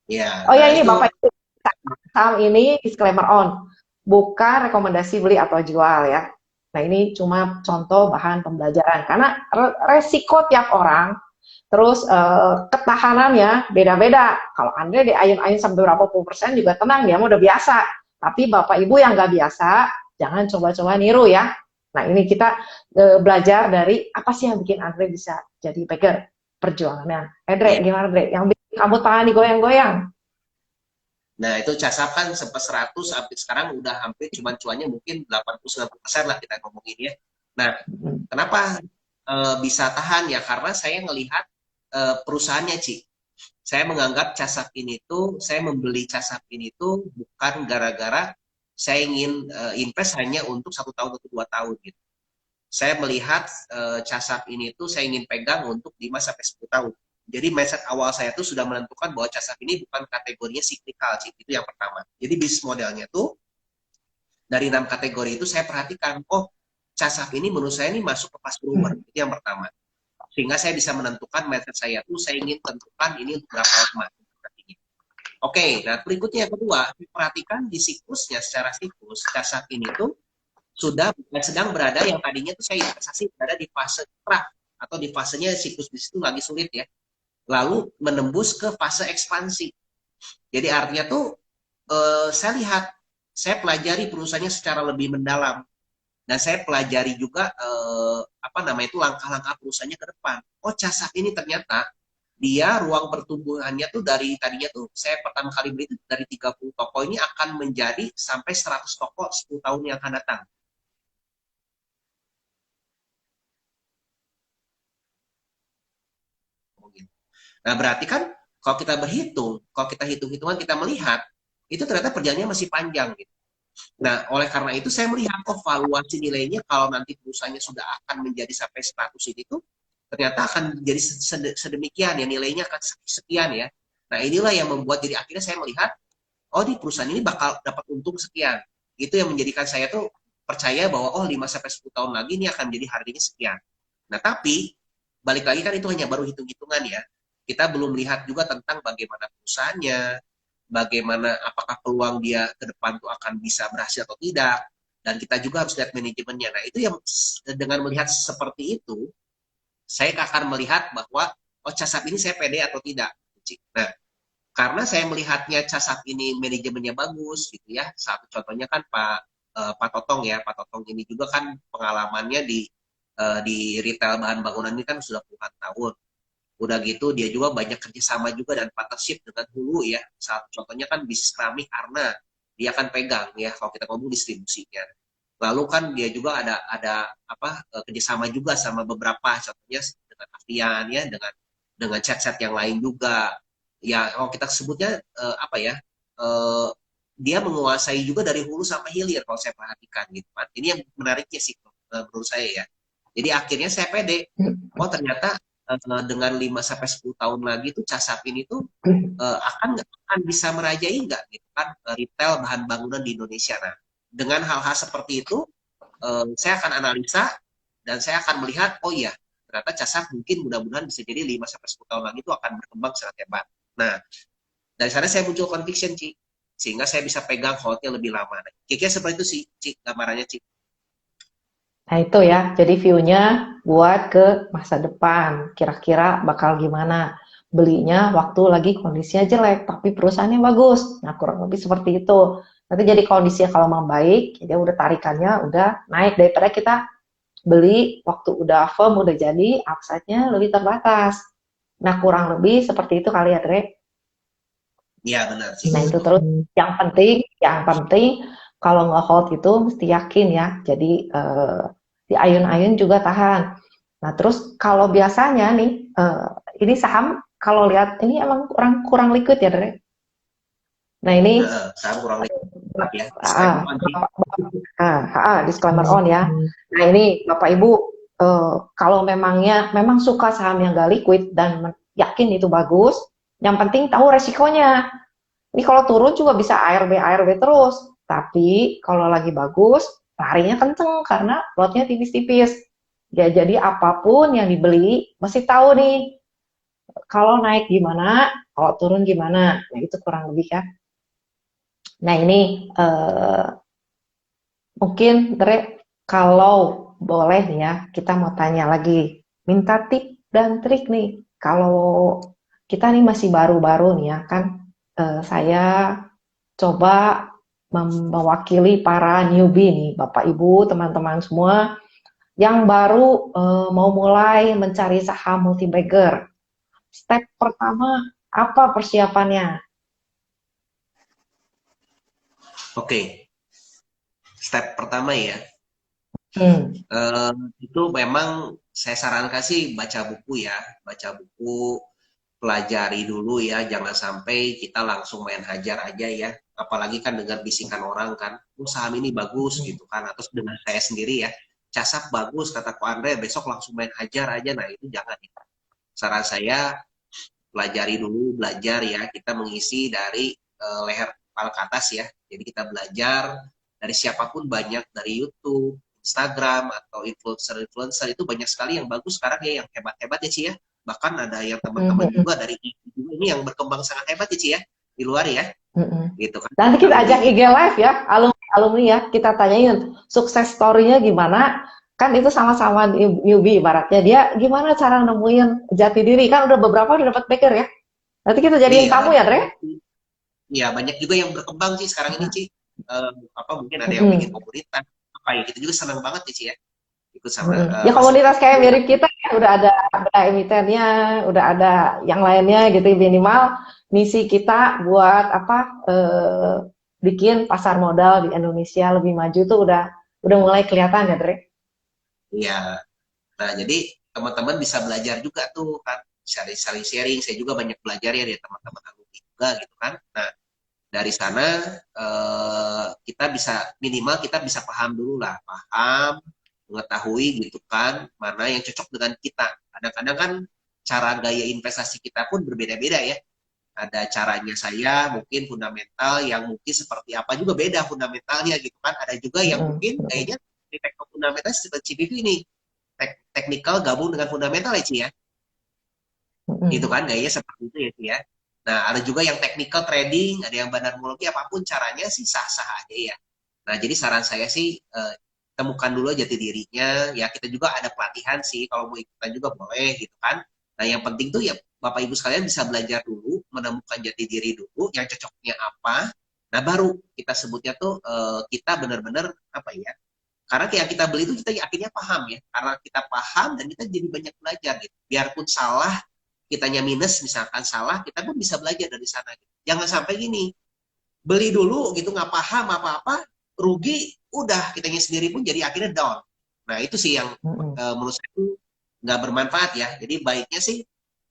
Ya, Oh ya nah ini itu. Bapak Ibu, saham ini disclaimer on, bukan rekomendasi beli atau jual ya. Nah ini cuma contoh bahan pembelajaran karena resiko tiap orang, terus ketahanannya beda-beda. Kalau Andre di ayun-ayun sampai berapa puluh persen juga tenang, dia mah udah biasa. Tapi Bapak Ibu yang nggak biasa, jangan coba-coba niru ya. Nah ini kita belajar dari apa sih yang bikin Andre bisa jadi peger perjuangannya. Ya. Dre, gimana Dre? Yang bikin kamu tangan digoyang-goyang? Nah, itu Casap kan sempat 100, sampai sekarang udah hampir cuman cuannya mungkin 80-90% lah kita ngomongin ya. Nah, Hmm. kenapa bisa tahan ya? Karena saya ngelihat perusahaannya, Ci. Saya menganggap Casap ini tuh, saya membeli Casap ini tuh bukan gara-gara saya ingin invest hanya untuk 1 tahun atau 2 tahun gitu. Saya melihat Casap ini tuh saya ingin pegang untuk 5 sampai 10 tahun. Jadi mindset awal saya tuh sudah menentukan bahwa Casap ini bukan kategorinya cyclical, Ci. Itu yang pertama. Jadi bisnis modelnya tuh dari 6 kategori itu saya perhatikan, oh Casap ini menurut saya ini masuk ke fast growth. Itu yang pertama. Sehingga saya bisa menentukan mindset saya tuh saya ingin tentukan ini untuk berapa lama. Oke, nah berikutnya yang kedua, perhatikan di siklusnya secara siklus, Casap ini tuh sudah sedang berada yang tadinya tuh saya investasi berada di fase craft atau di fasenya siklus bisnis itu lagi sulit ya. Lalu menembus ke fase ekspansi. Jadi artinya tuh saya lihat, saya pelajari perusahaannya secara lebih mendalam dan saya pelajari juga apa namanya itu langkah-langkah perusahaannya ke depan. Oh, Casak ini ternyata dia ruang pertumbuhannya tuh dari tadinya tuh saya pertama kali beli itu dari 30 toko ini akan menjadi sampai 100 toko 10 tahun yang akan datang. Nah, berarti kan kalau kita berhitung, kalau kita hitung-hitungan kita melihat itu ternyata perjalanannya masih panjang gitu. Nah, oleh karena itu saya melihat oh valuasi nilainya kalau nanti perusahaannya sudah akan menjadi sampai 100 ini tuh ternyata akan menjadi sedemikian ya nilainya akan sekian ya. Nah, inilah yang membuat jadi akhirnya saya melihat oh di perusahaan ini bakal dapat untung sekian. Itu yang menjadikan saya tuh percaya bahwa oh 5 sampai 10 tahun lagi ini akan menjadi harganya sekian. Nah, tapi balik lagi kan itu hanya baru hitung-hitungan ya. Kita belum lihat juga tentang bagaimana perusahaannya, bagaimana apakah peluang dia ke depan tuh akan bisa berhasil atau tidak. Dan kita juga harus lihat manajemennya. Nah, itu yang dengan melihat seperti itu, saya akan melihat bahwa oh Casap ini saya pede atau tidak. Nah, karena saya melihatnya Casap ini manajemennya bagus gitu ya. Satu contohnya kan Pak Totong ya. Pak Totong ini juga kan pengalamannya di retail bahan bangunan ini kan sudah puluhan tahun. Udah gitu dia juga banyak kerjasama juga dan partnership dengan hulu ya. Satu contohnya kan bisnis keramik Arna. Dia kan pegang ya kalau kita ngomong distribusinya. Lalu kan dia juga ada apa kerjasama juga sama beberapa contohnya dengan Avian ya dengan chat-chat yang lain juga. Ya kalau kita sebutnya apa ya dia menguasai juga dari hulu sampai hilir kalau saya perhatikan gitu kan. Ini yang menariknya sih menurut saya ya. Jadi akhirnya saya pede. Oh ternyata dengan 5 sampai 10 tahun lagi tuh Casap ini tuh akan bisa merajai nggak gitu kan retail bahan bangunan di Indonesia. Nah, dengan hal-hal seperti itu saya akan analisa dan saya akan melihat oh iya ternyata Casap mungkin mudah-mudahan bisa jadi 5 sampai 10 tahun lagi itu akan berkembang sangat hebat. Nah, dari sana saya muncul conviction, Ci. Sehingga saya bisa pegang holdnya lebih lama. Nah, kira-kira seperti itu sih, Ci, gambarannya, Ci. Nah itu ya, jadi view-nya buat ke masa depan, kira-kira bakal gimana. Belinya waktu lagi kondisinya jelek, tapi perusahaannya bagus. Nah kurang lebih seperti itu. Nanti jadi kondisinya kalau membaik, ya udah tarikannya udah naik daripada kita beli waktu udah firm, udah jadi, upside-nya lebih terbatas. Nah kurang lebih seperti itu kali ya, Dre. Iya, benar, Ci. Nah itu terus yang penting kalau nge-hold itu mesti yakin ya. Jadi di ayun-ayun juga tahan. Nah terus kalau biasanya nih ini saham kalau lihat ini emang kurang kurang liquid ya Dre. Nah ini Saham kurang lebih ya. ah, Disclaimer on, Ci. disclaimer on ya. Nah ini Bapak Ibu kalau memang suka saham yang gak liquid dan yakin itu bagus, yang penting tahu resikonya. Ini kalau turun juga bisa ARB terus. Tapi kalau lagi bagus, larinya kenceng karena lotnya tipis-tipis. Ya, jadi apapun yang dibeli, mesti tahu nih kalau naik gimana, kalau turun gimana. Nah, itu kurang lebih kan. Nah, ini mungkin Dre, kalau boleh nih ya, kita mau tanya lagi. Minta tip dan trik nih. Kalau kita nih masih baru-baru nih ya kan, saya coba mewakili para newbie nih, Bapak Ibu, teman-teman semua yang baru mau mulai mencari saham multibagger. Step pertama, apa persiapannya? Oke, step pertama ya. Hmm. Itu memang saya sarankan sih baca buku ya, baca buku, pelajari dulu ya, jangan sampai kita langsung main hajar aja ya. Apalagi kan dengan bisikan orang kan, oh, saham ini bagus gitu kan, atau dengan saya sendiri ya, casap bagus kata Ko Andre, besok langsung main hajar aja, nah itu jangan. Ya. Saran saya pelajari dulu, belajar ya, kita mengisi dari leher kepala ke atas ya. Jadi kita belajar dari siapapun banyak, dari YouTube, Instagram, atau influencer-influencer itu banyak sekali yang bagus sekarang ya, yang hebat-hebat ya Ci ya. Bahkan ada yang teman-teman Hmm. juga dari ini yang berkembang sangat hebat ya Ci ya, di luar ya, Hmm. gitu kan. Nanti kita Kalau di ajak IG live ya, alumni ya, kita tanyain sukses story-nya gimana. Kan itu sama-sama newbie ibaratnya. Dia gimana cara nemuin jati diri. Kan udah beberapa udah dapat backer ya. Nanti kita jadiin iya, tamu ya, Dre? iya banyak juga yang berkembang sih sekarang ini Ci. Apa mungkin ada yang bikin Mm-mm. komunitas apa ya, kita juga senang banget ya Ci ya, ikut sama Mm-mm. Ya masuk. komunitas kayak mirip kita ya, udah emitennya, udah ada yang lainnya gitu minimal misi kita buat apa bikin pasar modal di Indonesia lebih maju tuh udah mulai kelihatan ya, Dre? Iya. Nah, jadi teman-teman bisa belajar juga tuh kan, saling sharing. Saya juga banyak belajar ya dari teman-teman alumni juga gitu kan. Nah, dari sana kita bisa minimal kita bisa paham dulu lah, paham, mengetahui gitu kan, mana yang cocok dengan kita. Kadang-kadang kan cara gaya investasi kita pun berbeda-beda ya. Ada caranya saya mungkin fundamental yang mungkin seperti apa juga beda fundamentalnya gitu kan. Ada juga yang Mm-mm. mungkin kayaknya di teknik fundamental seperti CPV ini teknikal gabung dengan fundamental ya Ci ya, gitu Mm-mm. kan gaya seperti itu ya Ci ya. Nah ada juga yang technical trading, ada yang banarmologi, apapun caranya sih sah-sah aja ya. Nah jadi saran saya sih temukan dulu jati dirinya ya, kita juga ada pelatihan sih kalau mau ikutan juga boleh gitu kan. Nah yang penting tuh ya Bapak Ibu sekalian bisa belajar dulu, menemukan jati diri dulu yang cocoknya apa. Nah baru kita sebutnya tuh kita benar-benar apa ya, karena yang kita beli itu kita akhirnya paham ya. Karena kita paham dan kita jadi banyak belajar gitu. Biarpun salah, kitanya minus misalkan salah, kita pun bisa belajar dari sana. Gitu. Jangan sampai gini, beli dulu gitu nggak paham apa-apa, rugi, udah kitanya sendiri pun jadi akhirnya down. Nah itu sih yang Mm-mm. menurut saya itu nggak bermanfaat ya. Jadi baiknya sih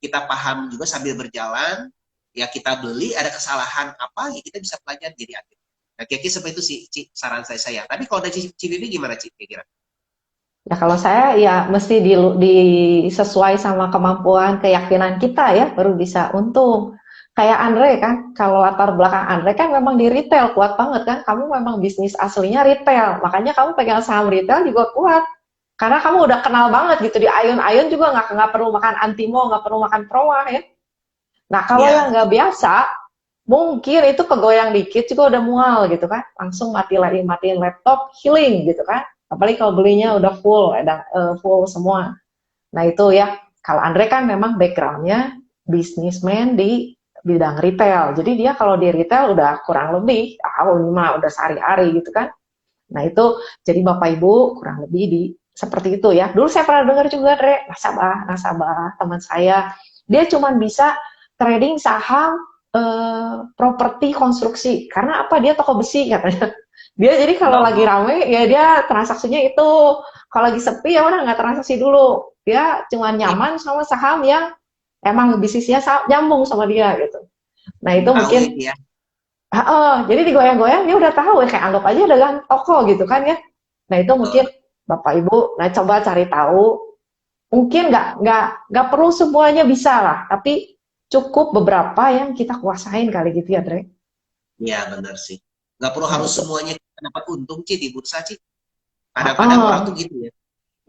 kita paham juga sambil berjalan, ya kita beli ada kesalahan apa, ya kita bisa pelajari jadi akhirnya. Nah, kira-kira seperti itu sih, Ci, saran saya. Tapi kalau dari Cibibi gimana, Ci, kira-kira? Ya kalau saya ya mesti disesuai sama kemampuan keyakinan kita ya baru bisa untung. Kayak Andre kan, kalau latar belakang Andre kan memang di retail kuat banget kan. Kamu memang bisnis aslinya retail, makanya kamu pegang saham retail juga kuat. Karena kamu udah kenal banget gitu di ayun-ayun juga nggak perlu makan antimo, nggak perlu makan proa ya. Nah kalau yang Iya, nggak biasa, mungkin itu kegoyang dikit juga udah mual gitu kan. Langsung matiin laptop, healing gitu kan. Apalagi kalau belinya udah full, ada full semua. Nah itu ya, kalau Andre kan memang backgroundnya bisnismen di bidang retail. Jadi dia kalau di retail udah kurang lebih, mah udah sehari-hari gitu kan. Nah itu, jadi Bapak Ibu kurang lebih di seperti itu ya. Dulu saya pernah dengar juga, Dre, nasabah teman saya, dia cuma bisa trading saham properti konstruksi. Karena apa? Dia toko besi katanya. Dia jadi kalau lagi oh, rame ya dia transaksinya itu. Kalau lagi sepi ya udah nggak transaksi dulu. Dia cuma iya, nyaman sama saham yang emang bisnisnya nyambung sama dia gitu. Nah itu tahu mungkin itu ya. jadi digoyang-goyang dia udah tahu ya kayak anggap aja dagang toko gitu kan ya. Nah itu mungkin Betul. Bapak Ibu, nah coba cari tahu. Mungkin nggak perlu semuanya bisa lah, tapi cukup beberapa yang kita kuasain kali gitu ya, Dre. Iya, benar sih. Nggak perlu Nah harus itu. semuanya kita dapat untung, Ci, di bursa, Ci. Ah, Kadang-kadang orang tuh ah. gitu ya.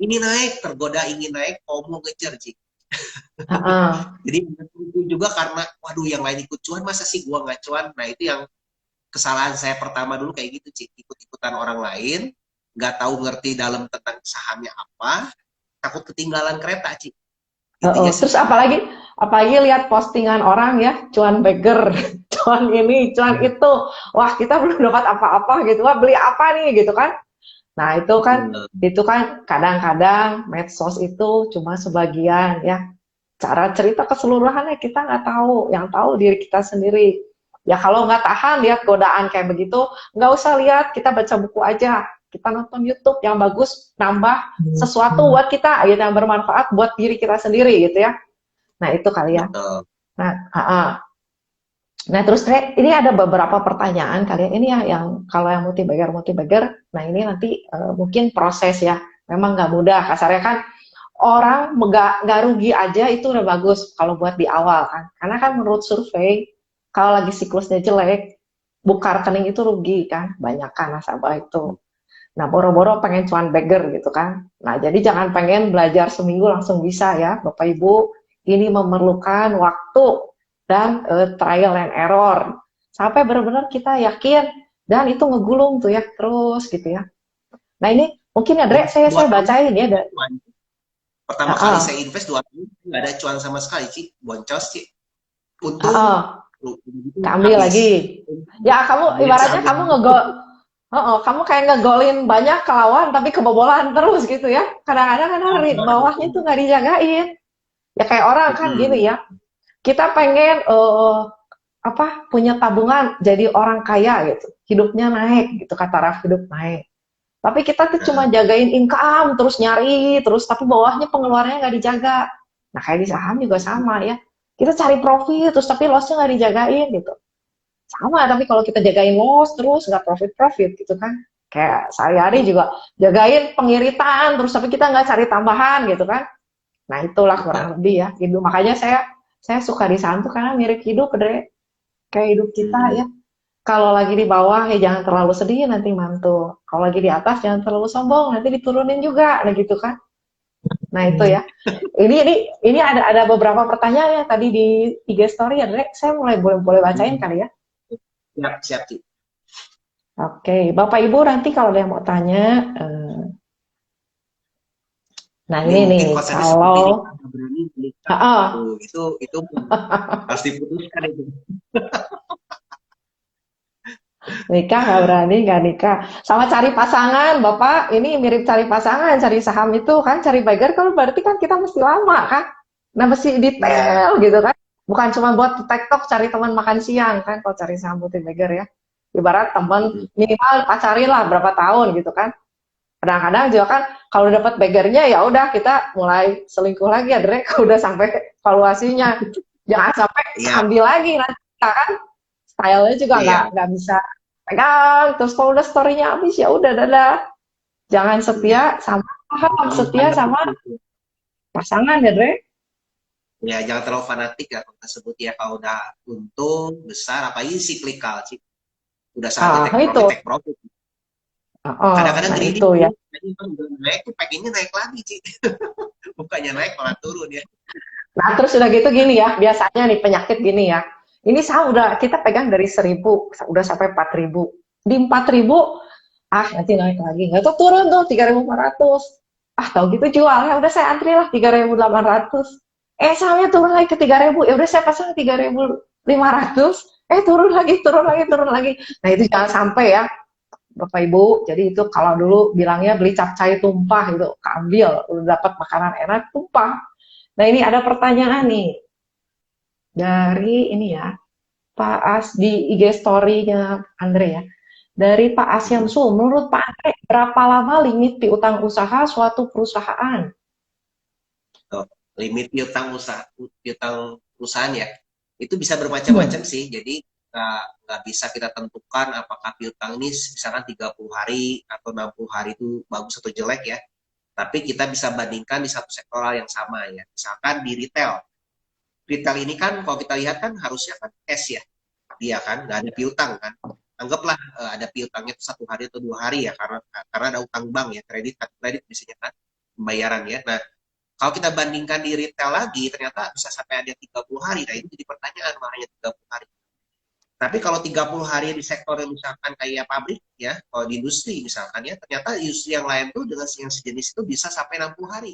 Ini naik, tergoda ingin naik, mau ngejar, Ci. Heeh. Jadi itu juga karena, waduh yang lain ikut cuan, masa sih gua nggak cuan? Nah itu yang kesalahan saya pertama dulu kayak gitu, Ci. Ikut-ikutan orang lain, nggak tahu ngerti dalam tentang sahamnya apa, takut ketinggalan kereta, Ci. Heeh. Intinya sih Terus gitu. apalagi lihat postingan orang ya, cuan beggar, cuan ini, cuan itu. Wah, kita belum dapat apa-apa gitu. Wah, beli apa nih gitu kan? Nah, Betul. itu kan kadang-kadang medsos itu cuma sebagian ya. Cara cerita keseluruhannya kita nggak tahu, yang tahu diri kita sendiri. Ya kalau nggak tahan lihat godaan kayak begitu, nggak usah lihat, kita baca buku aja. Kita nonton YouTube yang bagus, nambah sesuatu buat kita, gitu, yang bermanfaat buat diri kita sendiri gitu ya. Nah itu kali ya. Betul. Nah, nah terus ini ada beberapa pertanyaan kali ya. Ini ya yang kalau yang multi-bagger, nah ini nanti mungkin proses ya. Memang nggak mudah, kasarnya kan orang nggak rugi aja itu udah bagus kalau buat di awal kan. Karena kan menurut survei, kalau lagi siklusnya jelek, buka rekening itu rugi kan, banyak kan nasabah itu. Nah, boro-boro pengen cuan beggar gitu kan. Nah, jadi jangan pengen belajar seminggu langsung bisa ya, Bapak Ibu. Ini memerlukan waktu dan trial and error. Sampai benar-benar kita yakin dan itu ngegulung tuh ya terus gitu ya. Nah, ini mungkin ya Dre, Dua saya tahun bacain ya. cuan. Pertama kali saya Ah, invest 2 tahun nggak ada cuan sama sekali, Ci. Boncos, Ci. ah, Untung ah. gitu Keambil habis. lagi. Ya, kamu Habis ibaratnya habis. kamu kayak ngegolin banyak ke lawan tapi kebobolan terus gitu ya. Kadang-kadang kan bawahnya tuh nggak dijagain. Ya kayak orang kan gini Mm-mm. ya. Kita pengen apa punya tabungan jadi orang kaya gitu. Hidupnya naik gitu kata taraf hidup naik. Tapi kita tuh cuma Heeh. jagain income terus nyari terus tapi bawahnya pengeluarannya nggak dijaga. Nah kayak di saham juga sama ya. Kita cari profit terus tapi lossnya nggak dijagain gitu. Sama tapi kalau kita jagain loss terus nggak profit gitu kan. Kayak sehari-hari juga jagain pengiritan terus tapi kita nggak cari tambahan gitu kan. Nah, itulah Betul. kurang lebih ya hidup. Makanya saya suka di sana tuh karena mirip hidup, Dre. Kayak hidup kita Hmm. ya. Kalau lagi di bawah ya jangan terlalu sedih nanti mantul. Kalau lagi di atas jangan terlalu sombong nanti diturunin juga, nah gitu kan. Nah itu ya. Ini ada beberapa pertanyaan ya tadi di IG story ya, Dre. Saya mulai boleh boleh bacain kali ya. Siap, siap, Ci. Oke, Bapak Ibu nanti kalau ada yang mau tanya, nah Ini ini nih mungkin konsepnya seperti ini, kalau, nggak berani menikah. ah, Tuh, itu harus diputuskan itu. nikah nggak berani, nggak nikah. Sama cari pasangan, Bapak. Ini mirip cari pasangan, cari saham itu kan, cari bagger kalau berarti kan kita mesti lama kan. Nah, mesti Iya. detail gitu kan. Bukan cuma buat TikTok cari teman makan siang kan, kalau cari saham putih bagger ya. Ibarat teman Mm-mm. minimal pacarin lah berapa tahun gitu kan. Kadang-kadang juga kan kalau dapat baggernya ya udah kita mulai selingkuh lagi ya, Dre. Udah sampai valuasinya. Jangan sampai Iya, keambil lagi nanti kan stylenya juga iya. nggak bisa pegang terus kalau udah storynya habis ya udah dadah jangan Hmm. setia sama Jangan paham terlalu setia fanatik sama gitu. pasangan ya Dre. Ya, jangan terlalu fanatik ya kalau tersebut ya. Kalau udah untung besar, apalagi siklikal sih. Udah saatnya Ah itu take profit. Kadang-kadang nah greedy itu ya. sih. Jadi kan udah naik tuh pengennya naik lagi sih. Bukannya naik malah turun ya. Nah terus udah gitu gini ya biasanya nih penyakit gini ya ini saham udah kita pegang dari 1.000 udah sampai 4.000 di 4.000 nanti naik lagi nggak tuh turun tuh 3.400 tahu gitu jual ya udah saya antri lah 3.800 sahamnya turun lagi ke 3.000 ya udah saya pasang 3.500 turun lagi nah itu jangan sampai ya Bapak Ibu jadi itu kalau dulu bilangnya beli capcay tumpah itu keambil udah dapat makanan enak tumpah. Nah ini ada pertanyaan nih dari ini ya Pak As di IG story-nya Andre ya. Dari Pak Hmm. Asyamsu, menurut Pak Andre, berapa lama limit piutang usaha suatu perusahaan? Tuh, limit piutang perusahaan ya. Itu bisa bermacam-macam Hmm. sih. Jadi nggak bisa kita tentukan apakah piutang ini misalkan 30 hari atau 60 hari itu bagus atau jelek ya. Tapi kita bisa bandingkan di satu sektoral yang sama ya. Misalkan di retail. Retail ini kan kalau kita lihat kan harusnya kan cash ya. Dia kan nggak ada piutang kan. Anggaplah ada piutangnya itu 1 hari atau 2 hari ya karena ada utang bank ya kredit biasanya kan pembayaran ya. Nah Kalau kita bandingkan di retail lagi, ternyata bisa sampai ada 30 hari. Nah, itu jadi pertanyaan, makanya 30 hari. Tapi kalau 30 hari di sektor yang misalkan kayak pabrik, ya, kalau di industri misalkan ya, ternyata industri yang lain tuh dengan yang sejenis itu bisa sampai 60 hari.